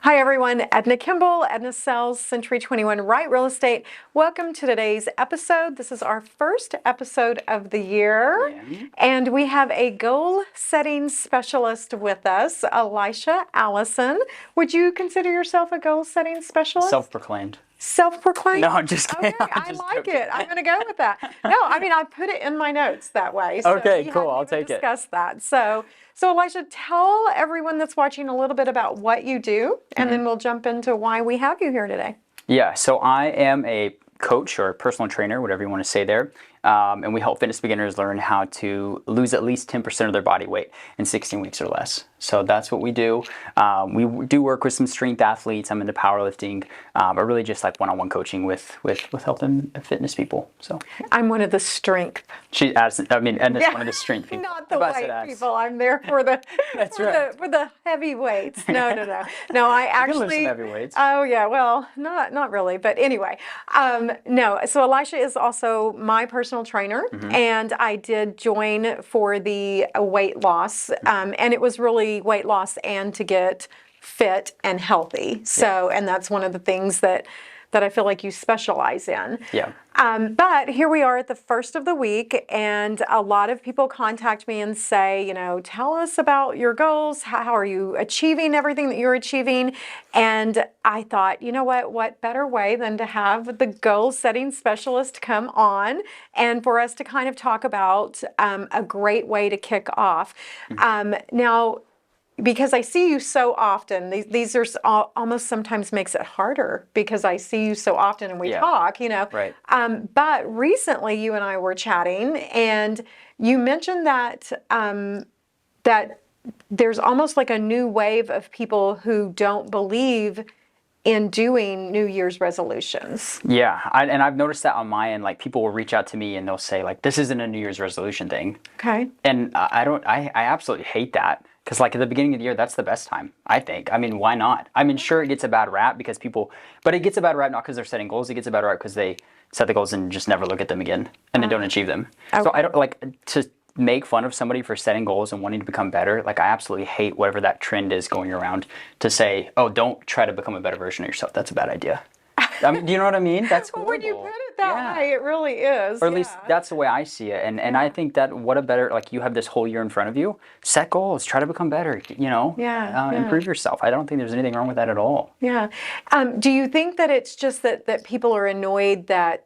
Hi everyone, Edna Kimble, Edna Sells, Century 21 Right Real Estate. Welcome to today's episode. This is our first episode of the year, and we have a goal setting specialist with us, Elisha Allison. Would you consider yourself a goal setting specialist? Self-proclaimed. Self-proclaimed? No, I'm just kidding. Okay, I like it. I'm going to go with that. No, I mean, I put it in my notes that way. So Okay, cool. I'll take it. Discuss that. So Elisha, tell everyone that's watching a little bit about what you do, and then we'll jump into why we have you here today. Yeah, so I am a coach or a personal trainer, whatever you want to say there. And we help fitness beginners learn how to lose at least 10% of their body weight in 16 weeks or less. So that's what we do. We do work with some strength athletes. I'm into powerlifting, but really just like one-on-one coaching with health and fitness people. So I'm one of the strength. Edna's one of the strength people. Not the weight people. I'm there for the for the heavy weights. No. I actually lift some heavy weights. Oh yeah, well, not really, but anyway, no. So Elisha is also my personal trainer, and I did join for the weight loss, and it was really weight loss and to get fit and healthy. So, and that's one of the things that I feel like you specialize in. Yeah. But here we are at the first of the week, and a lot of people contact me and say, tell us about your goals. How are you achieving everything that you're achieving? And I thought, what better way than to have the goal setting specialist come on and for us to kind of talk about a great way to kick off. Now, because I see you so often, these are almost sometimes makes it harder because I see you so often and we talk, Right. But recently you and I were chatting, and you mentioned that that there's almost like a new wave of people who don't believe in doing New Year's resolutions. Yeah, and I've noticed that on my end. Like, people will reach out to me and they'll say, like, this isn't a New Year's resolution thing. Okay. And I absolutely hate that. Because, like, at the beginning of the year, that's the best time, I think. I mean, why not? I mean, sure, it gets a bad rap because but it gets a bad rap not because they're setting goals. It gets a bad rap because they set the goals and just never look at them again and then don't achieve them. Okay. So I don't like to make fun of somebody for setting goals and wanting to become better. Like, I absolutely hate whatever that trend is going around to say, oh, don't try to become a better version of yourself. That's a bad idea. I mean, do you know what I mean? That's horrible. When you put it that way, it really is. Or at least that's the way I see it. And I think that what a better, like, you have this whole year in front of you, set goals, try to become better, improve yourself. I don't think there's anything wrong with that at all. Yeah. Do you think that it's just that people are annoyed that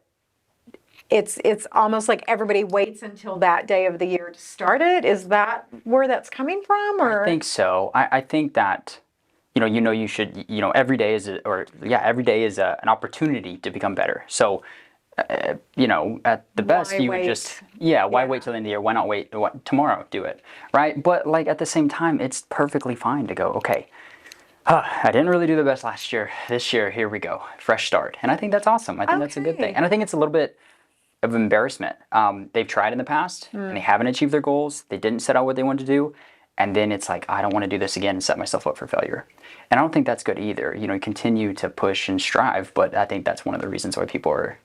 it's almost like everybody waits until that day of the year to start it? Is that where that's coming from? Or? I think so. I think that, you should, every day is an opportunity to become better. So, at the best, you would just, why wait till the end of the year? Why not wait tomorrow? Do it, right? But, like, at the same time, it's perfectly fine to go, okay, I didn't really do the best last year. This year, here we go. Fresh start. And I think that's awesome. I think that's a good thing. And I think it's a little bit of embarrassment. They've tried in the past, and they haven't achieved their goals. They didn't set out what they wanted to do. And then it's like, I don't want to do this again and set myself up for failure. And I don't think that's good either. Continue to push and strive, but I think that's one of the reasons why people are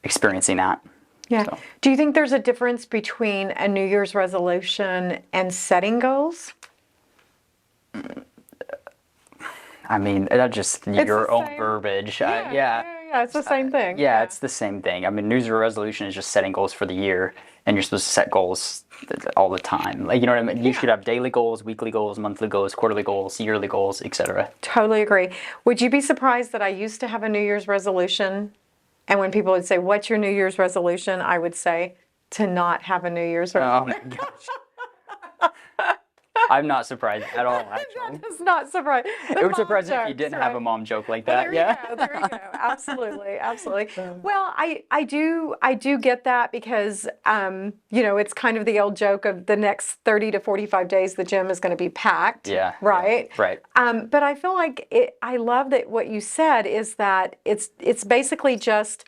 experiencing that. Yeah. So. Do you think there's a difference between a New Year's resolution and setting goals? I mean, that's just your own verbiage. Yeah, it's the same thing. Yeah, it's the same thing. I mean, New Year's resolution is just setting goals for the year, and you're supposed to set goals all the time. Like, you know what I mean? You should have daily goals, weekly goals, monthly goals, quarterly goals, yearly goals, etc. Totally agree. Would you be surprised that I used to have a New Year's resolution, and when people would say, "What's your New Year's resolution?" I would say, to not have a New Year's resolution. Oh my gosh. I'm not surprised at all, actually. That is not surprised. It would surprise me if you didn't have a mom joke like that. There you go. Absolutely. Well, I do get that because, it's kind of the old joke of the next 30 to 45 days, the gym is going to be packed. Yeah. Right? Yeah, right. But I feel like I love that what you said is that it's basically just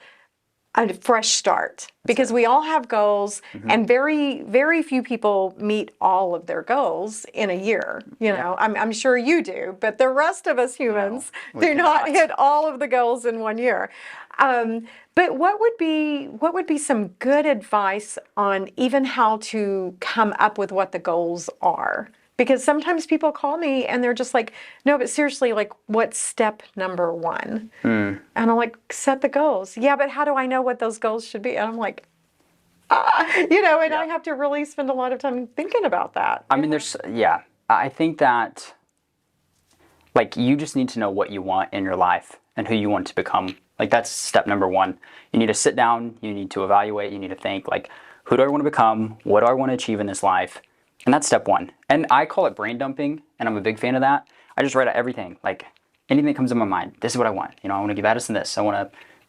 a fresh start, because we all have goals, and very, very few people meet all of their goals in a year. I'm sure you do, but the rest of us humans do not hit all of the goals in one year. But what would be some good advice on even how to come up with what the goals are? Because sometimes people call me and they're just like, no, but seriously, like, what's step number one? And I'm like, set the goals. Yeah, but how do I know what those goals should be? And I'm like, you know, and I have to really spend a lot of time thinking about that. I mean, I think that, like, you just need to know what you want in your life and who you want to become. Like, that's step number one. You need to sit down, you need to evaluate, you need to think, like, who do I want to become? What do I want to achieve in this life? And that's step one. And I call it brain dumping, and I'm a big fan of that. I just write out everything, like, anything that comes in my mind. This is what I want. You know, I want to give Addison this.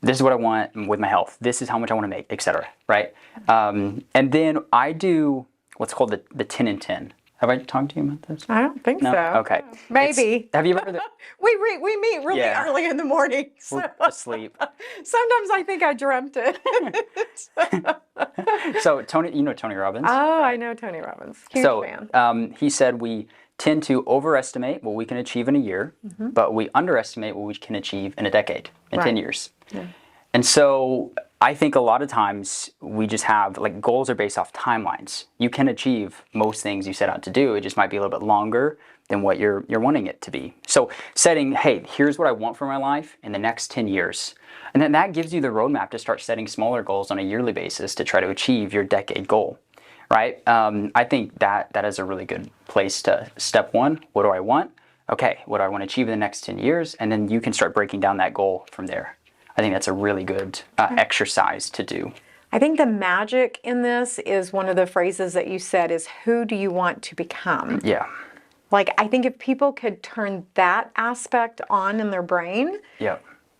This is what I want with my health. This is how much I want to make, etc. Right? And then I do what's called the 10 and 10. Have I talked to you about this? I don't think No? so. Okay. Maybe. Have you ever heard of We meet really early in the morning. So We're asleep. sometimes I think I dreamt it. So Tony, you know Tony Robbins? Oh, I know Tony Robbins. Huge fan. He said we tend to overestimate what we can achieve in a year, but we underestimate what we can achieve in a decade, in 10 years. Yeah. And so I think a lot of times we just have, like, goals are based off timelines. You can achieve most things you set out to do. It just might be a little bit longer than what you're wanting it to be. So setting, hey, here's what I want for my life in the next 10 years. And then that gives you the roadmap to start setting smaller goals on a yearly basis to try to achieve your decade goal, right? I think that is a really good place to, step one, what do I want? Okay, what do I want to achieve in the next 10 years? And then you can start breaking down that goal from there. I think that's a really good exercise to do. I think the magic in this is one of the phrases that you said is, who do you want to become? Yeah. Like, I think if people could turn that aspect on in their brain,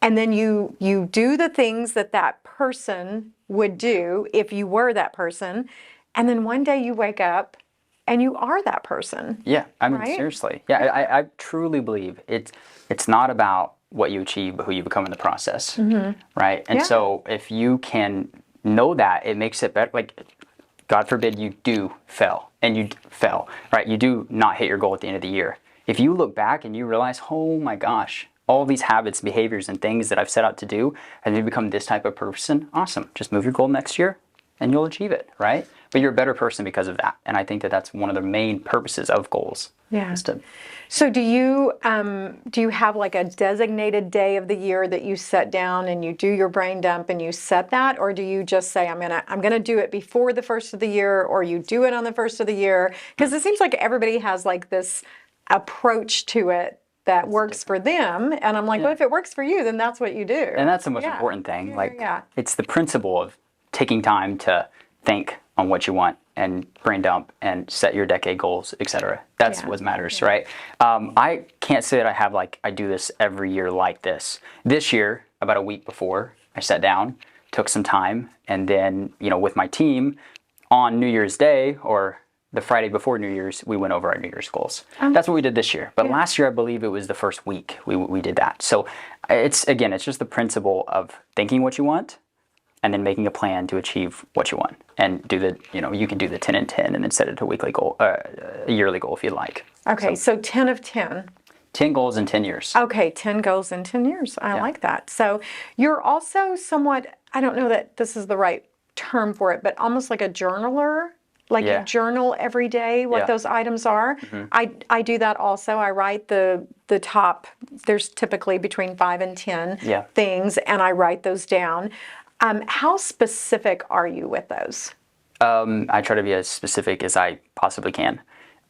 and then you do the things that person would do if you were that person, and then one day you wake up and you are that person. Yeah, I mean, right? seriously. Yeah, I truly believe it's not about what you achieve, but who you become in the process, right? And so if you can know that, it makes it better. Like, God forbid you do fail, and you fail, right? You do not hit your goal at the end of the year. If you look back and you realize, oh my gosh, all these habits, behaviors, and things that I've set out to do, and you become this type of person, awesome. Just move your goal next year, and you'll achieve it, right? But you're a better person because of that. And I think that that's one of the main purposes of goals. Yeah. So do you have like a designated day of the year that you set down and you do your brain dump and you set that, or do you just say I'm gonna do it before the first of the year, or you do it on the first of the year? Because it seems like everybody has like this approach to it that works for them, and I'm like, well, if it works for you, then that's what you do. And that's the most important thing. It's the principle of taking time to think on what you want and brain dump and set your decade goals, etc. That's what matters, right? I can't say that I do this every year like this. This year, about a week before, I sat down, took some time, and then, with my team on New Year's Day or the Friday before New Year's, we went over our New Year's goals. That's what we did this year. But last year, I believe it was the first week we did that. So it's just the principle of thinking what you want, and then making a plan to achieve what you want, and do you can do the 10 and 10 and then set it to a weekly goal, a yearly goal if you'd like. Okay, so 10 of 10. 10 goals in 10 years. Okay, 10 goals in 10 years. I like that. So you're also somewhat, I don't know that this is the right term for it, but almost like a journaler. Like you journal every day what those items are. I do that also. I write the top, there's typically between 5 and 10 things, and I write those down. How specific are you with those? I try to be as specific as I possibly can.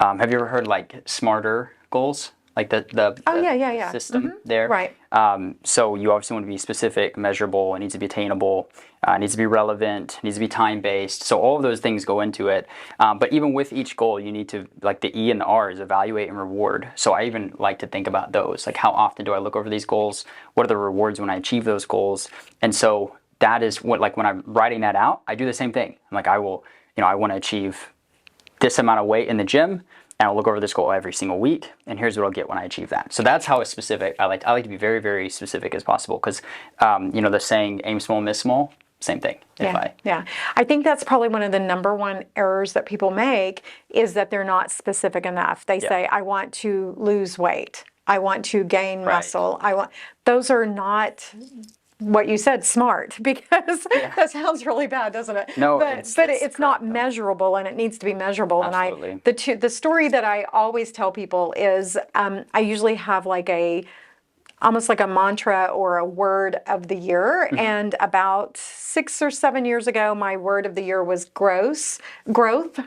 Have you ever heard like smarter goals? Like the system there? Right. So you obviously want to be specific, measurable, it needs to be attainable, it needs to be relevant, it needs to be time-based. So all of those things go into it. But even with each goal, you need to, like the E and the R is evaluate and reward. So I even like to think about those. Like, how often do I look over these goals? What are the rewards when I achieve those goals? And so that is what, like when I'm writing that out, I do the same thing. I'm like, I want to achieve this amount of weight in the gym, and I'll look over this goal every single week, and here's what I'll get when I achieve that. So that's how it's specific. I like to be very, very specific as possible, because the saying aim small, miss small, same thing. I think that's probably one of the number one errors that people make, is that they're not specific enough. They say, I want to lose weight, I want to gain muscle, those are not what you said, smart, because that sounds really bad, doesn't it? No, but it's it's not correct, though. measurable, and it needs to be measurable. Absolutely. And the story that I always tell people is I usually have like almost like a mantra or a word of the year. And about 6 or 7 years ago, my word of the year was growth.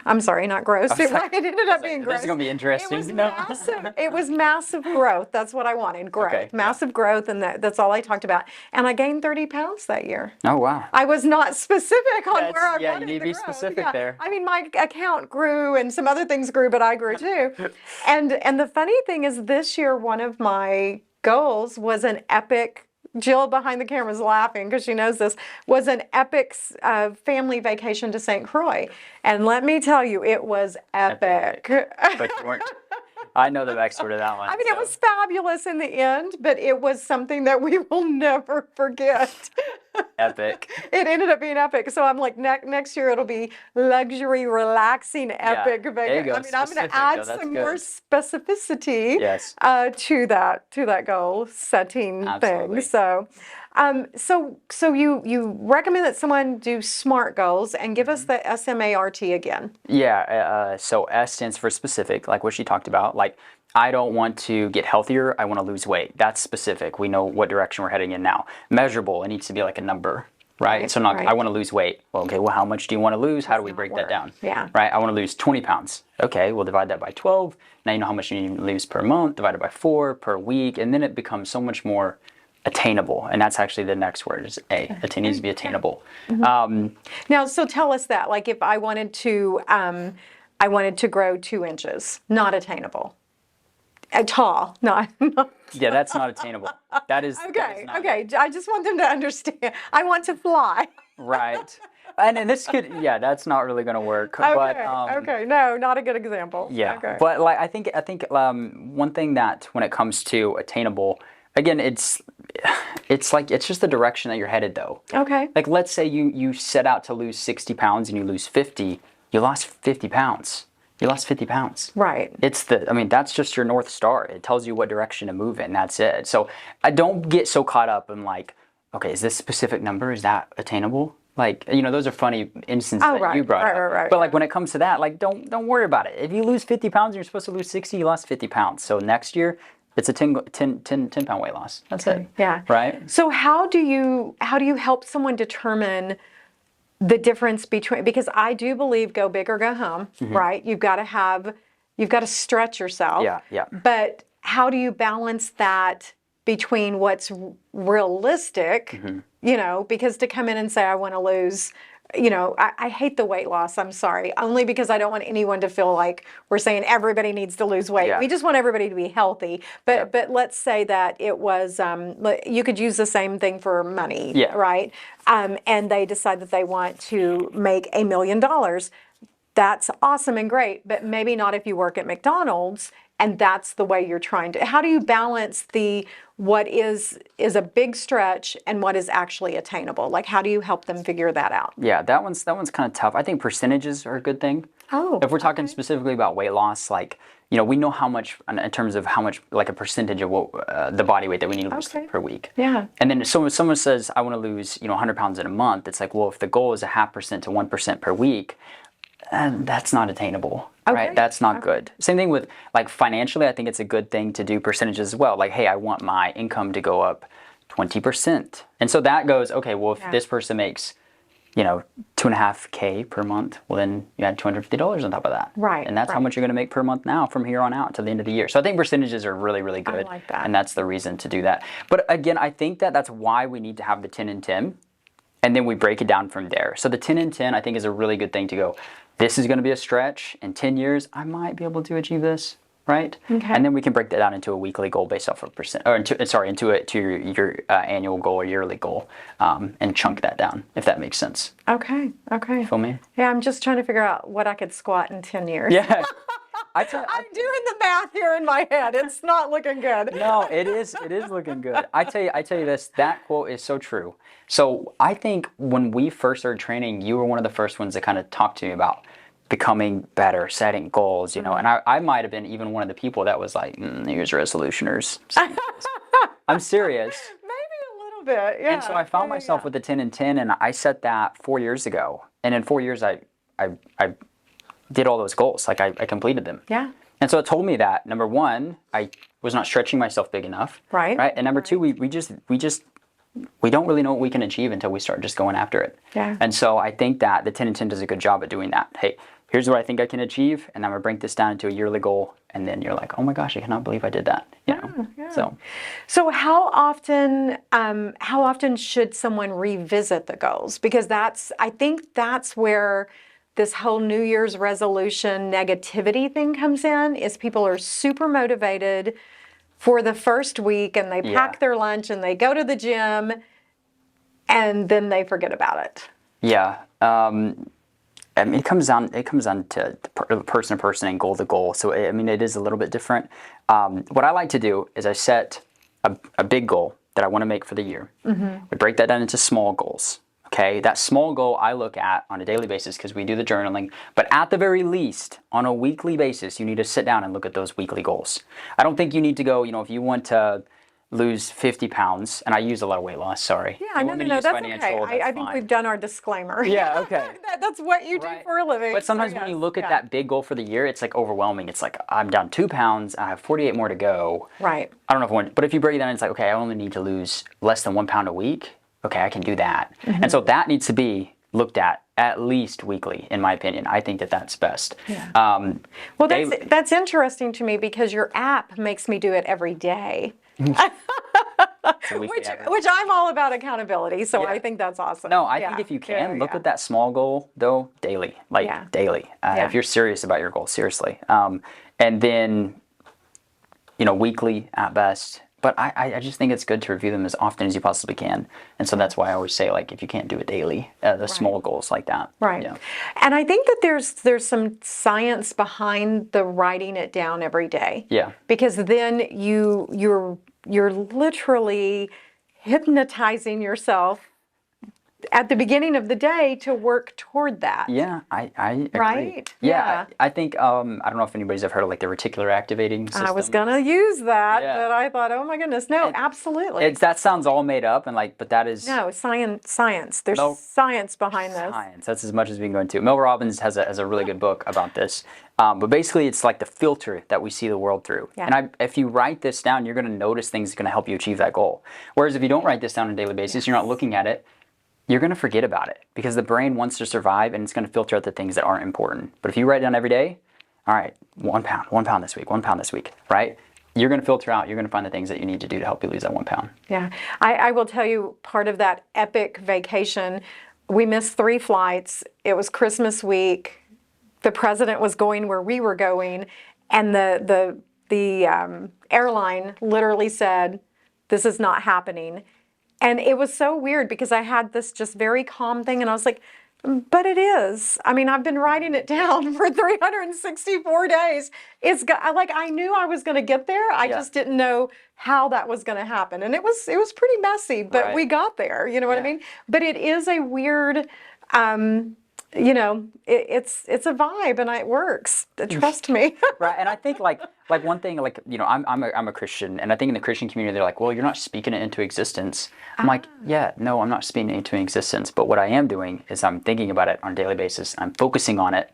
I'm sorry, not gross. It ended up being This gross. is gonna be interesting. It was massive. It was massive growth. That's what I wanted. Growth, Okay, massive growth, and that's all I talked about. And I gained 30 pounds that year. Oh wow. I was not specific on Yeah, where I you wanted need to the be growth. specific there. I mean, my account grew and some other things grew, but I grew too. And the funny thing is, this year one of my goals was an epic. Jill behind the camera is laughing because she knows this, was an epic family vacation to St. Croix. And let me tell you, it was epic. But you weren't. I know the backstory to that one. I mean, it was fabulous in the end, but it was something that we will never forget. Epic. It ended up being epic. So I'm like, next year it'll be luxury, relaxing, epic There you go. I mean, I'm going Specific, to add though. That's some good. more specificity Yes. to that goal setting Absolutely. thing. So you recommend that someone do SMART goals, and give us the SMART again. Yeah, so S stands for specific, like what she talked about. Like, I don't want to get healthier, I want to lose weight. That's specific. We know what direction we're heading in now. Measurable, it needs to be like a number, right? So not, right. I want to lose weight. Well, okay, well, how much do you want to lose? How do we break that down? Yeah. Right, I want to lose 20 pounds. Okay, we'll divide that by 12. Now you know how much you need to lose per month, divided by 4 per week, and then it becomes so much more attainable. And that's actually the next word is A. It needs to be attainable. Now, so tell us that, like, if I wanted to grow 2 inches, not attainable. Tall, not. Yeah, that's not attainable. That is Okay, not okay. I just want them to understand. I want to fly. right. And this could, yeah, that's not really going to work. Okay, But okay. No, not a good example. yeah, Okay. but like I think one thing that when it comes to attainable, again, it's like it's just the direction that you're headed though. Okay. Like let's say you set out to lose 60 pounds and you lose 50, you lost 50 pounds. You lost 50 pounds. Right. I mean, that's just your North Star. It tells you what direction to move in. That's it. So I don't get so caught up in like, okay, is this specific number? Is that attainable? Like, those are funny instances that you brought up. Right. But like when it comes to that, like don't worry about it. If you lose 50 pounds and you're supposed to lose 60, you lost 50 pounds. So next year, it's a 10 pound weight loss. That's it. Yeah. Right? So how do you help someone determine the difference between, because I do believe go big or go home, right? You've got to stretch yourself. Yeah. But how do you balance that between what's realistic, because to come in and say, I want to lose, I hate the weight loss. I'm sorry. Only because I don't want anyone to feel like we're saying everybody needs to lose weight. Yeah. We just want everybody to be healthy. But let's say that it was, you could use the same thing for money, right? And they decide that they want to make $1 million. That's awesome and great, but maybe not if you work at McDonald's and that's the way you're trying to. How do you balance what is a big stretch and what is actually attainable? Like, how do you help them figure that out? Yeah, that one's kind of tough. I think percentages are a good thing. Oh, if we're talking specifically about weight loss, like we know how much in terms of how much, like a percentage of what the body weight that we need to lose per week. Yeah. And then someone says I want to lose 100 pounds in a month. It's like, well, if the goal is 0.5% to 1% per week, that's not attainable, right? That's not good. Same thing with like financially, I think it's a good thing to do percentages as well. Like, hey, I want my income to go up 20%. And so that goes, okay, well, if this person makes, 2.5K per month, well, then you add $250 on top of that. Right. And that's how much you're going to make per month now from here on out to the end of the year. So I think percentages are really, really good. I like that. And that's the reason to do that. But again, I think that's why we need to have the 10 and 10. And then we break it down from there. So the 10 and 10, I think, is a really good thing to go, this is going to be a stretch. In 10 years, I might be able to achieve this, right? Okay. And then we can break that down into a weekly goal based off of percent, or into your annual goal or yearly goal, and chunk that down, if that makes sense. Okay. Feel me? Yeah, I'm just trying to figure out what I could squat in 10 years. Yeah. I'm doing the math here in my head. It's not looking good. No, it is looking good. I tell you this, that quote is so true. So I think when we first started training, you were one of the first ones that kind of talked to me about becoming better, setting goals, and I might have been even one of the people that was like, New Year's resolutioners. I'm serious. Maybe a little little bit. Yeah. And so I found myself with the 10 and 10, and I set that 4 years ago. And in 4 years, I did all those goals. Like I completed them. Yeah. And so it told me that, number one, I was not stretching myself big enough. Right. Right. And number two, we don't really know what we can achieve until we start just going after it. Yeah. And so I think that the 10 and 10 does a good job at doing that. Hey, here's what I think I can achieve, and I'm gonna break this down into a yearly goal, and then you're like, oh my gosh, I cannot believe I did that. You know? Yeah. So how often should someone revisit the goals? Because I think that's where this whole New Year's resolution negativity thing comes in, is people are super motivated for the first week, and they pack their lunch and they go to the gym, and then they forget about it. Yeah. I mean, it comes down to person to person and goal to goal. So, I mean, it is a little bit different. What I like to do is I set a big goal that I want to make for the year. Mm-hmm. We break that down into small goals. Okay, that small goal I look at on a daily basis because we do the journaling. But at the very least, on a weekly basis, you need to sit down and look at those weekly goals. I don't think you need to go, if you want to lose 50 pounds, and I use a lot of weight loss, sorry. Yeah, no, that's okay. I think we've done our disclaimer. Yeah, okay. That's what you do for a living. But sometimes when you look at that big goal for the year, it's like overwhelming. It's like, I'm down 2 pounds, I have 48 more to go. Right. I don't know but if you break it down, it's like, okay, I only need to lose less than 1 pound a week. Okay, I can do that. Mm-hmm. And so that needs to be looked at least weekly, in my opinion. I think that that's best. Yeah. Well, that's interesting to me because your app makes me do it every day. Which I'm all about accountability, so I think that's awesome. No, I think if you can, look at that small goal, though, daily. Daily. If you're serious about your goal, seriously. And then, weekly at best. But I just think it's good to review them as often as you possibly can. And so that's why I always say, like, if you can't do it daily, the small goals like that. Right. Yeah. And I think that there's some science behind the writing it down every day. Yeah. Because then you're literally hypnotizing yourself at the beginning of the day to work toward that. Yeah, I agree. Right? Yeah. I think, I don't know if anybody's ever heard of like the reticular activating system. I was going to use that, but I thought, oh my goodness, no, absolutely. That sounds all made up, and but that is... No, science. There's science behind this. Science, that's as much as we can go into. Mel Robbins has a really good book about this. But basically, it's like the filter that we see the world through. Yeah. And if you write this down, you're going to notice things that's going to help you achieve that goal. Whereas if you don't write this down on a daily basis, you're not looking at it, you're going to forget about it because the brain wants to survive and it's going to filter out the things that aren't important. But if you write it down every day, all right, 1 pound this week, 1 pound this week, right? You're going to filter out, you're going to find the things that you need to do to help you lose that 1 pound. Yeah. I will tell you, part of that epic vacation, we missed 3 flights. It was Christmas week. The president was going where we were going, and the airline literally said, "This is not happening." And it was so weird because I had this just very calm thing, and I was like, but it is. I mean, I've been writing it down for 364 days. I knew I was going to get there. I just didn't know how that was going to happen. And it was pretty messy, but we got there. You know what I mean? But it is a weird, it's a vibe, and it works. Trust me. Right. And I think like one thing, I'm a Christian, and I think in the Christian community, they're like, well, you're not speaking it into existence. I'm like, yeah, no, I'm not speaking it into existence. But what I am doing is I'm thinking about it on a daily basis. I'm focusing on it,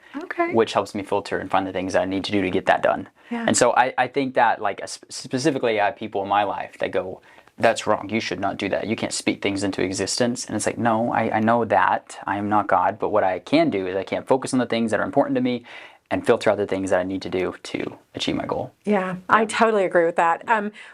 which helps me filter and find the things that I need to do to get that done. Yeah. And so I think that specifically I have people in my life that go, that's wrong. You should not do that. You can't speak things into existence. And it's like, no, I know that. I am not God. But what I can do is I can focus on the things that are important to me and filter out the things that I need to do to achieve my goal. Yeah, I totally agree with that.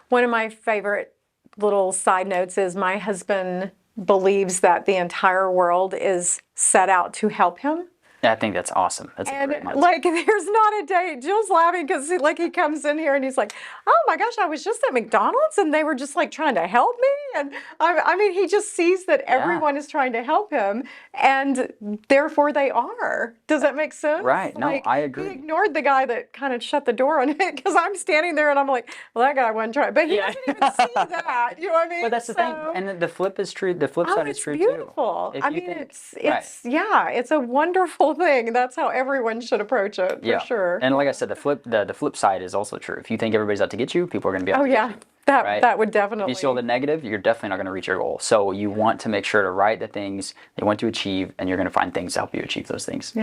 One of my favorite little side notes is my husband believes that the entire world is set out to help him. Yeah, I think that's awesome. That's a great mindset. There's not a day. Jill's laughing because he comes in here and he's like, "Oh my gosh, I was just at McDonald's and they were just trying to help me." And I mean, he just sees that everyone is trying to help him, and therefore they are. Does that make sense? Right. No, I agree. He ignored the guy that kind of shut the door on it because I'm standing there and I'm like, "Well, that guy wasn't trying," but he doesn't even see that. You know what I mean? But that's the thing, and the flip is true. The flip side is true beautiful. too. I mean, it's a wonderful whole thing. That's how everyone should approach it, for sure. And like I said, the flip side is also true. If you think everybody's out to get you, people are going to be out to get you. That would definitely. If you see all the negative, you're definitely not going to reach your goal. So you want to make sure to write the things they want to achieve, and you're going to find things to help you achieve those things.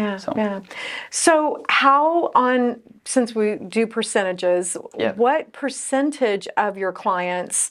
So since we do percentages, what percentage of your clients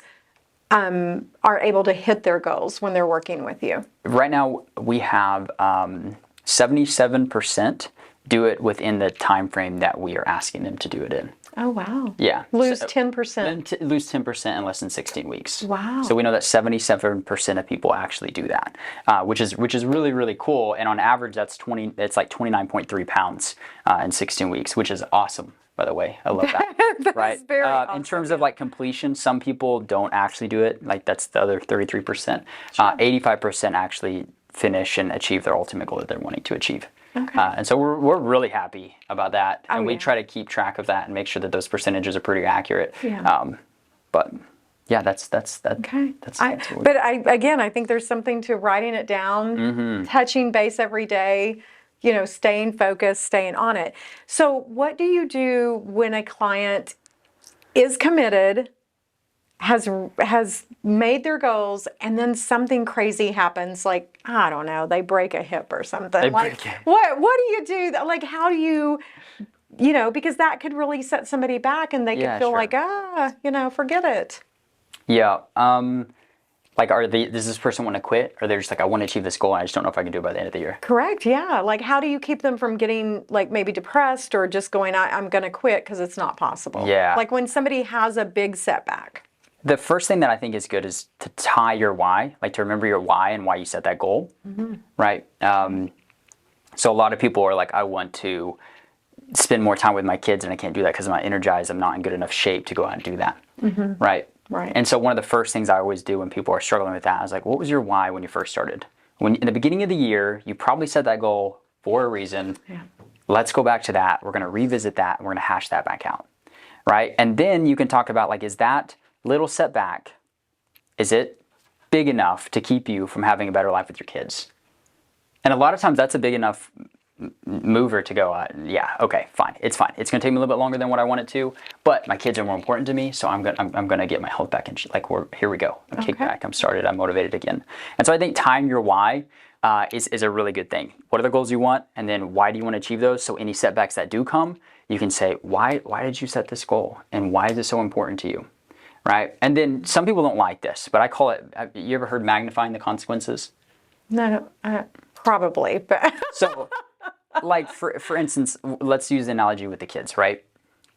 are able to hit their goals when they're working with you? Right now, we have 77% do it within the time frame that we are asking them to do it in. Oh, wow. Yeah. Lose 10%. Lose 10% in less than 16 weeks. Wow. So we know that 77% of people actually do that, which is really, really cool. And on average, it's like 29.3 pounds in 16 weeks, which is awesome, by the way. I love that. That's very awesome. In terms of like completion, some people don't actually do it. Like that's the other 33%. 85% actually finish and achieve their ultimate goal that they're wanting to achieve. Okay. And so we're really happy about that, and we try to keep track of that and make sure that those percentages are pretty accurate. But yeah, that's okay. But I think there's something to writing it down, touching base every day, staying focused, staying on it. So what do you do when a client is committed, has made their goals, and then something crazy happens, like, I don't know, they break a hip or something. What do you do? Like, how do you, because that could really set somebody back, and they could feel like, forget it. Yeah. Like, does this person want to quit? Or they're just like, I want to achieve this goal, and I just don't know if I can do it by the end of the year. Correct. Yeah. Like, how do you keep them from getting like maybe depressed or just going, I'm going to quit because it's not possible? Yeah. Like when somebody has a big setback. The first thing that I think is good is to tie your why, like to remember your why and why you set that goal, right? So a lot of people are like, I want to spend more time with my kids, and I can't do that because I'm not energized. I'm not in good enough shape to go out and do that, right? Right. And so one of the first things I always do when people are struggling with that is like, what was your why when you first started? When in the beginning of the year, you probably set that goal for a reason. Yeah. Let's go back to that. We're going to revisit that, and we're going to hash that back out, right? And then you can talk about like, is that little setback, is it big enough to keep you from having a better life with your kids? And a lot of times that's a big enough mover to go, yeah, okay, fine. It's fine. It's going to take me a little bit longer than what I want it to, but my kids are more important to me, so I'm going to get my health back, and here we go. I'm kicked back. I'm started. I'm motivated again. And so I think tying your why is a really good thing. What are the goals you want, and then why do you want to achieve those? So any setbacks that do come, you can say, why did you set this goal, and why is it so important to you? Right? And then some people don't like this, but I call it, you ever heard magnifying the consequences? No, probably, but. So, like, for instance, let's use the analogy with the kids, right?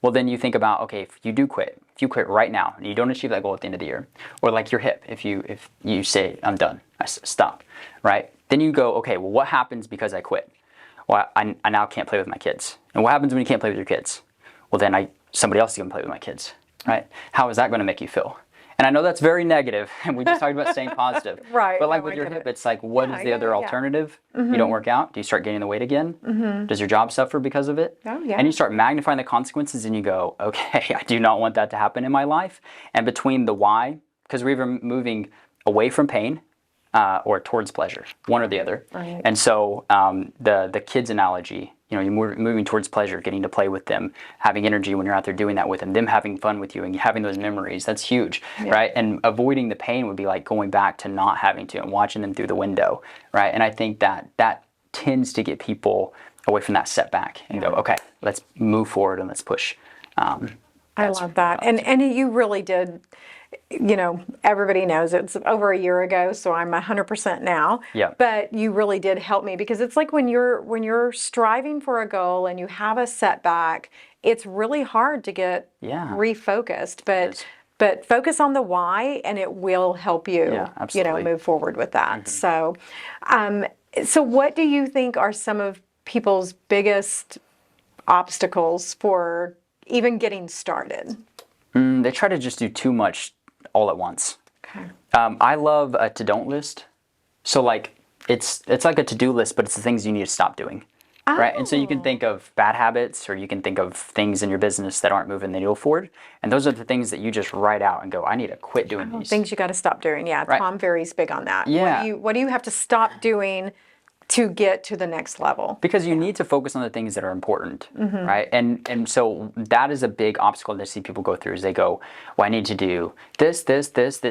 Well, then you think about, okay, if you quit right now and you don't achieve that goal at the end of the year, or like your hip, if you say, I'm done, I stop, right? Then you go, okay, well, what happens because I quit? Well, I now can't play with my kids. And what happens when you can't play with your kids? Well, then somebody else is going to play with my kids. Right? How is that going to make you feel? And I know that's very negative, and we just talked about staying positive. Right. But like with your hip, it's like, what is the other alternative? You don't work out? Do you start gaining the weight again? Does your job suffer because of it? Oh, yeah. And you start magnifying the consequences, and you go, okay, I do not want that to happen in my life. And between the why, because we're either moving away from pain or towards pleasure, one or the other. Right. And so the kids analogy, you're moving towards pleasure, getting to play with them, having energy when you're out there doing that with them having fun with you and having those memories. That's huge, right? And avoiding the pain would be like going back to not having to and watching them through the window, right? And I think that tends to get people away from that setback and go, okay, let's move forward and let's push. I love that. And you really did. Everybody knows it's over a year ago, so I'm 100% now. Yeah. But you really did help me, because it's like when you're striving for a goal and you have a setback, it's really hard to get refocused. But focus on the why, and it will help you, move forward with that. So, so what do you think are some of people's biggest obstacles for even getting started? They try to just do too much all at once. Okay. I love a to-don't list. So like it's like a to-do list, but it's the things you need to stop doing. Oh. Right? And so you can think of bad habits, or you can think of things in your business that aren't moving the needle forward. And those are the things that you just write out and go, I need to quit doing these. Things you got to stop doing. Yeah. Right. Tom Ferry's big on that. Yeah. What do you have to stop doing to get to the next level. Because you need to focus on the things that are important, right? And so that is a big obstacle that I see people go through is they go, well, I need to do this,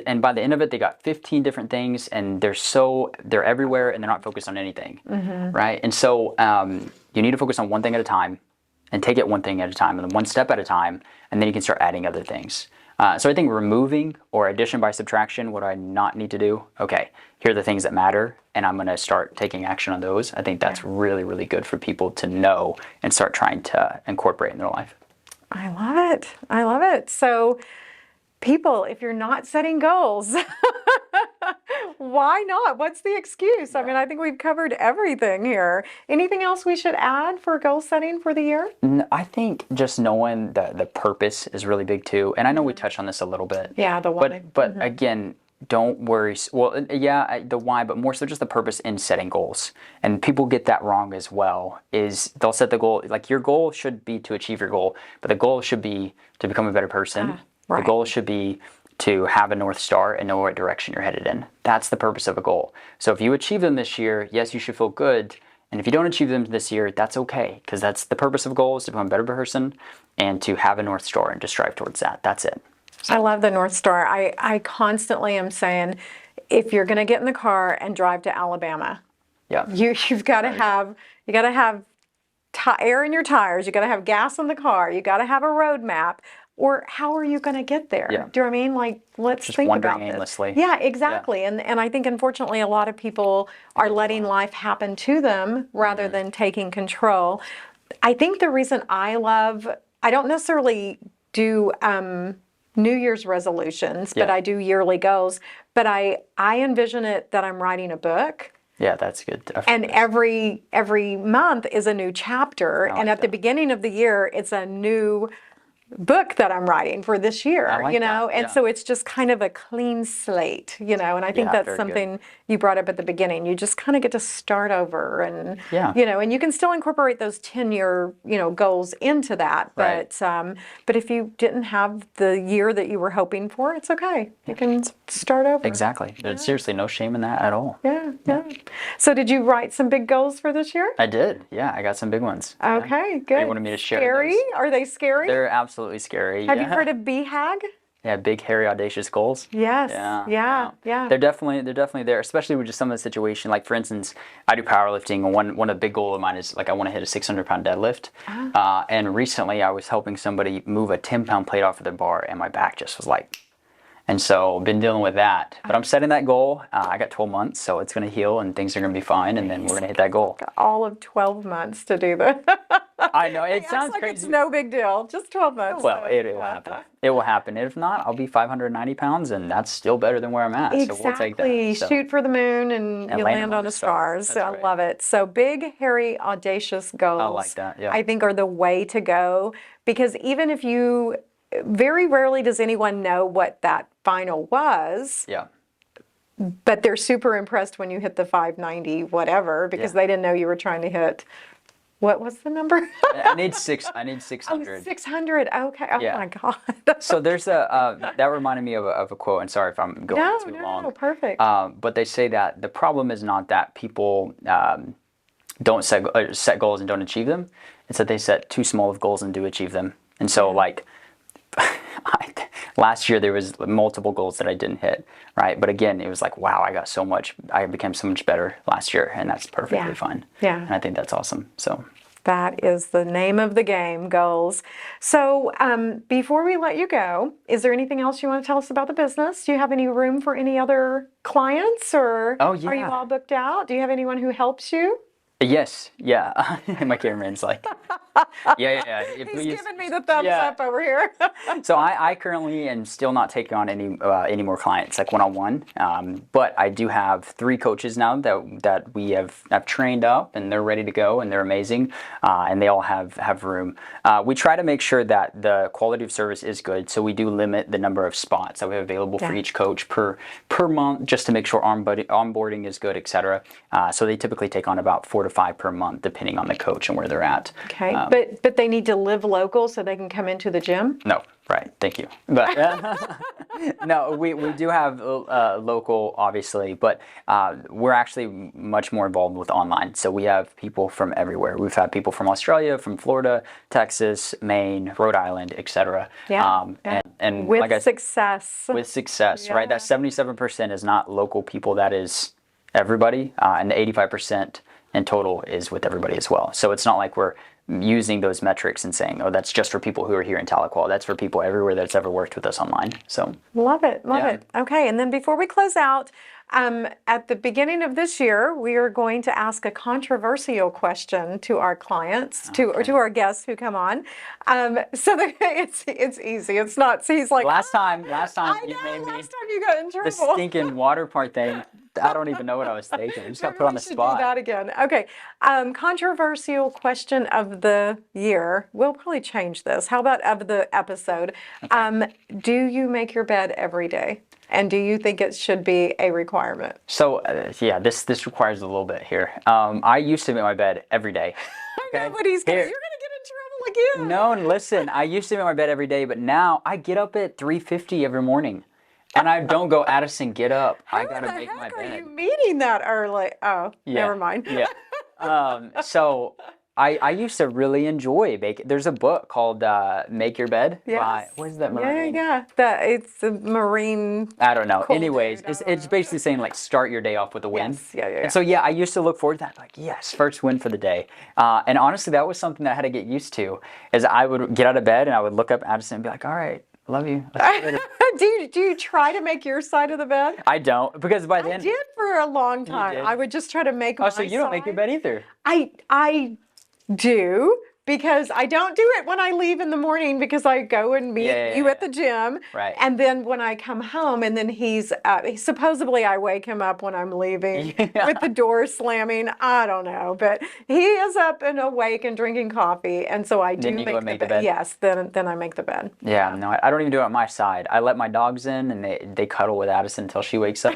and by the end of it, they got 15 different things, and they're everywhere, and they're not focused on anything, right? And so you need to focus on one thing at a time, and take it one thing at a time, and then one step at a time, and then you can start adding other things. So I think removing or addition by subtraction, what do I not need to do? Okay, here are the things that matter, and I'm going to start taking action on those. I think that's really, really good for people to know and start trying to incorporate in their life. I love it. I love it. So people, if you're not setting goals, why not? What's the excuse? I mean, I think we've covered everything here. Anything else we should add for goal setting for the year? I think just knowing the purpose is really big too. And I know we touched on this a little bit. Yeah, the why. But again, don't worry. Well, yeah, the why, but more so just the purpose in setting goals. And people get that wrong as well, is they'll set the goal, like your goal should be to achieve your goal, but the goal should be to become a better person. Right. The goal should be to have a North Star and know what direction you're headed in. That's the purpose of a goal. So if you achieve them this year, yes, you should feel good. And if you don't achieve them this year, that's okay, because that's the purpose of a goal, is to become a better person and to have a North Star and to strive towards that. That's it. I love the North Star. I constantly am saying, if you're going to get in the car and drive to Alabama, you've got to have air in your tires. You got to have gas in the car. You got to have a road map. Or how are you going to get there? Yeah. Do you know what I mean? Like, let's Just think wandering about this. aimlessly. Yeah, exactly. Yeah. And I think, unfortunately, a lot of people are letting life happen to them rather than taking control. I think the reason I don't necessarily do New Year's resolutions, but I do yearly goals. But I envision it that I'm writing a book. Yeah, that's good. And every month is a new chapter. And at the beginning of the year, it's a new book that I'm writing for this year, and so it's just kind of a clean slate, and I think that's something you brought up at the beginning. You just kind of get to start over, and and you can still incorporate those 10-year goals into that, but if you didn't have the year that you were hoping for, it's okay. You can start over. Exactly. There's seriously no shame in that at all. Yeah. So did you write some big goals for this year? I did. Yeah, I got some big ones. Okay, good. You wanted me to share Scary? those. Are they scary? They're absolutely scary. Have you heard of BHAG? Yeah, big, hairy, audacious goals. Yes. Yeah. They're definitely there, especially with just some of the situation. Like, for instance, I do powerlifting, and one of the big goals of mine is, like, I want to hit a 600-pound deadlift. And recently I was helping somebody move a 10-pound plate off of their bar, and my back just was like... And so I've been dealing with that. But I'm setting that goal. I got 12 months, so it's going to heal, and things are going to be fine, and then we're going to hit that goal. All of 12 months to do that. I know, it sounds like crazy. It's no big deal. Just 12 months. Well, it will happen. It will happen. If not, I'll be 590 pounds, and that's still better than where I'm at. Exactly. So we'll take that. So. Shoot for the moon, and you land on the stars. That's right. I love it. So big, hairy, audacious goals, I like that, yeah. I think, are the way to go, because even if you... Very rarely does anyone know what that final was. Yeah. But they're super impressed when you hit the 590 whatever, because they didn't know you were trying to hit... What was the number? I need 600. Oh, 600. Okay. Oh my God. So there's that reminded me of a quote, and sorry if I'm going too long. No, perfect. But they say that the problem is not that people don't set goals and don't achieve them. It's that they set too small of goals and do achieve them. And so, like, last year there was multiple goals that I didn't hit, right? But again, it was like, wow, I became so much better last year, and that's perfectly fine. Yeah. And I think that's awesome. So that is the name of the game, goals. So before we let you go, is there anything else you want to tell us about the business? Do you have any room for any other clients, or are you all booked out? Do you have anyone who helps you? Yes, yeah. My cameraman's like, yeah. He's giving me the thumbs up over here. So I currently am still not taking on any more clients, like one-on-one. But I do have 3 coaches now that I've trained up, and they're ready to go, and they're amazing, and they all have room. We try to make sure that the quality of service is good, so we do limit the number of spots that we have available for each coach per month, just to make sure onboarding is good, etc. So they typically take on about 4 to 5 per month, depending on the coach and where they're at. Okay, but they need to live local so they can come into the gym? No, right. Thank you. But no, we do have local, obviously, but we're actually much more involved with online. So we have people from everywhere. We've had people from Australia, from Florida, Texas, Maine, Rhode Island, etc. Yeah. And with like success. With success, right? That 77% is not local people. That is everybody, and the 85% in total is with everybody as well. So it's not like we're using those metrics and saying, oh, that's just for people who are here in Tahlequah. That's for people everywhere that's ever worked with us online. So love it. Okay, and then before we close out, at the beginning of this year, we are going to ask a controversial question to our clients, or to our guests who come on. So it's easy. It's not. So he's like, last time last time you got in trouble. The stinking water part thing. I don't even know what I was thinking. I just got put on the spot. Do that again. Okay. Controversial question of the year. We'll probably change this. How about of the episode? Okay. Do you make your bed every day? And do you think it should be a requirement? So yeah, this requires a little bit here. I used to make my bed every day. Okay? I know, but you're gonna get in trouble again. No, listen. I used to make my bed every day, but now I get up at 3:50 every morning. And I don't go, Addison, get up. I gotta make my bed. How are you meeting that early? Oh, yeah. Never mind. Yeah. So I used to really enjoy baking. There's a book called Make Your Bed by, what is that marine? Yeah. It's the marine. I don't know. Anyways, it's basically saying like start your day off with a win. Yes. Yeah. And so I used to look forward to that. Like, yes, first win for the day. And honestly, that was something that I had to get used to. Is I would get out of bed and I would look up Addison and be like, all right, love you. Do you try to make your side of the bed? I don't, because by then I did for a long time. I would just try to make my side. Oh, so you don't make your bed either? I do, because I don't do it when I leave in the morning, because I go and meet you at the gym. Right. And then when I come home, and then he's supposedly I wake him up when I'm leaving with the door slamming. I don't know, but he is up and awake and drinking coffee, and so I do make the bed. Yes, then I make the bed. Yeah, no, I don't even do it on my side. I let my dogs in, and they cuddle with Addison until she wakes up.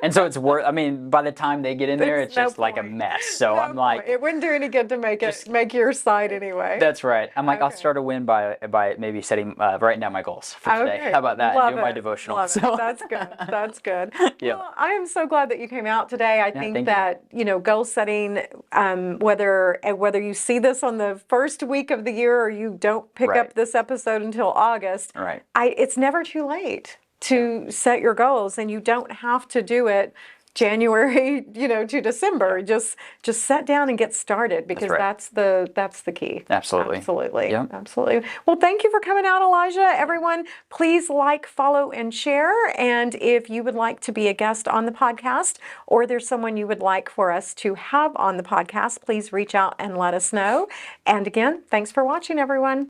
And so it's by the time they get in there, it's just like a mess. So I'm like, it wouldn't do any good to make your side anyway. That's right. I'm like, I'll start a win by maybe writing down my goals for today. How about that? Love do my devotional. Love it. That's good. That's good. Yeah. Well, I am so glad that you came out today. I think that goal setting, whether you see this on the first week of the year or you don't pick up this episode until August, right? It's never too late to set your goals, and you don't have to do it January, to December. Just sit down and get started, because that's the key. Absolutely. Absolutely. Yep. Absolutely. Well, thank you for coming out, Elijah. Everyone, please like, follow, and share. And if you would like to be a guest on the podcast, or there's someone you would like for us to have on the podcast, please reach out and let us know. And again, thanks for watching, everyone.